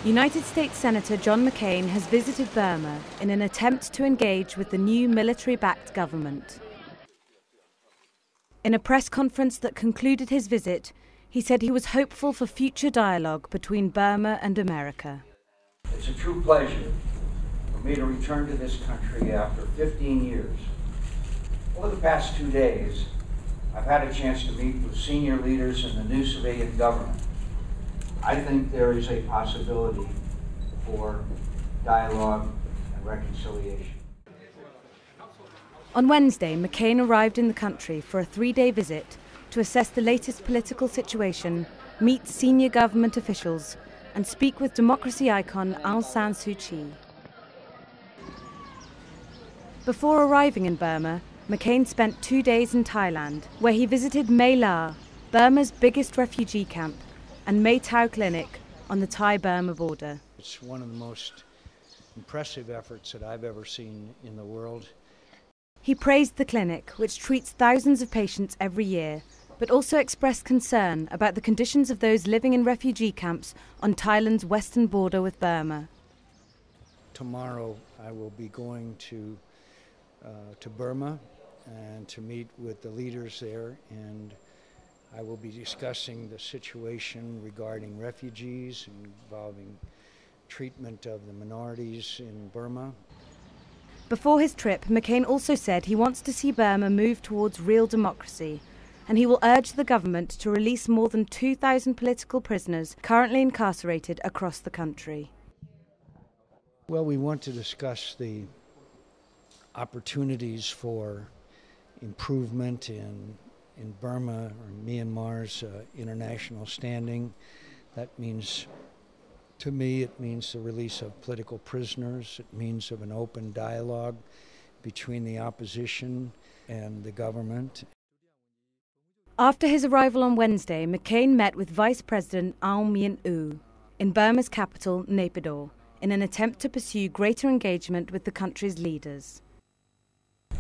United States Senator John McCain has visited Burma in an attempt to engage with the new military-backed government. In a press conference that concluded his visit, he said he was hopeful for future dialogue between Burma and America. It's a true pleasure for me to return to this country after 15 years. Over the past 2 days, I've had a chance to meet with senior leaders in the new civilian government. I think there is a possibility for dialogue and reconciliation. On Wednesday, McCain arrived in the country for a 3-day visit to assess the latest political situation, meet senior government officials, and speak with democracy icon Aung San Suu Kyi. Before arriving in Burma, McCain spent 2 days in Thailand, where he visited Mae La, Burma's biggest refugee camp, and Mae Tao Clinic on the Thai-Burma border. It's one of the most impressive efforts that I've ever seen in the world. He praised the clinic, which treats thousands of patients every year, but also expressed concern about the conditions of those living in refugee camps on Thailand's western border with Burma. Tomorrow I will be going to Burma and to meet with the leaders there, and I will be discussing the situation regarding refugees involving treatment of the minorities in Burma. Before his trip, McCain also said he wants to see Burma move towards real democracy, and he will urge the government to release more than 2,000 political prisoners currently incarcerated across the country. Well, we want to discuss the opportunities for improvement in Burma or Myanmar's international standing. That means, to me, it means the release of political prisoners. It means of an open dialogue between the opposition and the government. After his arrival on Wednesday, McCain met with Vice President Aung San Suu Kyi in Burma's capital, Naypyidaw, in an attempt to pursue greater engagement with the country's leaders.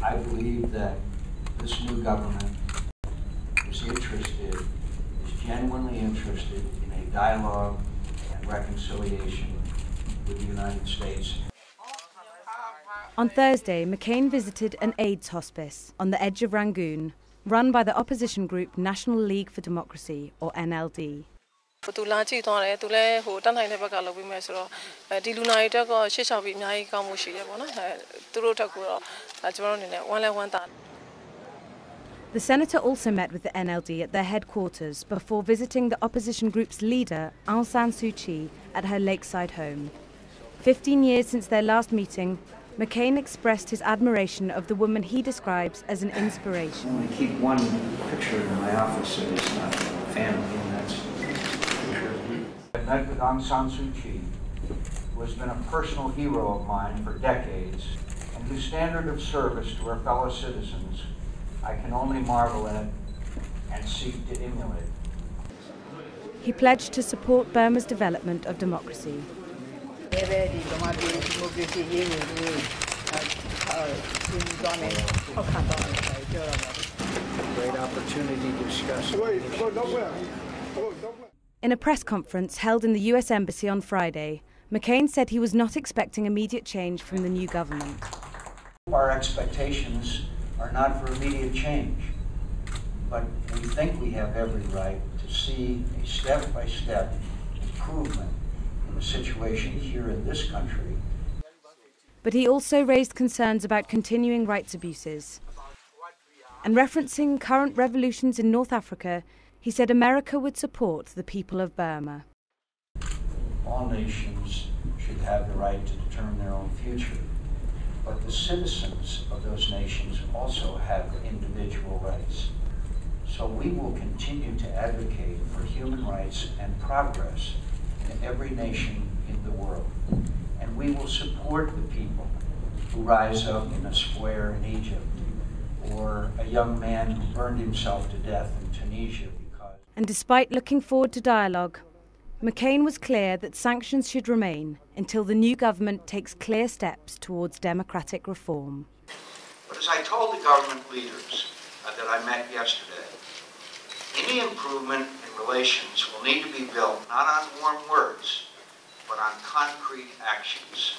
I believe that this new government is genuinely interested in a dialogue and reconciliation with the United States. On Thursday, McCain visited an AIDS hospice on the edge of Rangoon, run by the opposition group National League for Democracy, or NLD. The senator also met with the NLD at their headquarters before visiting the opposition group's leader, Aung San Suu Kyi, at her lakeside home. 15 years since their last meeting, McCain expressed his admiration of the woman he describes as an inspiration. I only keep one picture in my office that is not family, and that's I met with Aung San Suu Kyi, who has been a personal hero of mine for decades, and whose standard of service to her fellow citizens I can only marvel at and seek to emulate. He pledged to support Burma's development of democracy. Great opportunity to discuss. In a press conference held in the US Embassy on Friday, McCain said he was not expecting immediate change from the new government. Our expectations are not for immediate change, but we think we have every right to see a step-by-step improvement in the situation here in this country. But he also raised concerns about continuing rights abuses. And referencing current revolutions in North Africa, he said America would support the people of Burma. All nations should have the right to determine their own future, but the citizens of those nations also have individual rights. So we will continue to advocate for human rights and progress in every nation in the world. And we will support the people who rise up in a square in Egypt, or a young man who burned himself to death in Tunisia because... And despite looking forward to dialogue, McCain was clear that sanctions should remain until the new government takes clear steps towards democratic reform. But as I told the government leaders that I met yesterday, any improvement in relations will need to be built not on warm words, but on concrete actions.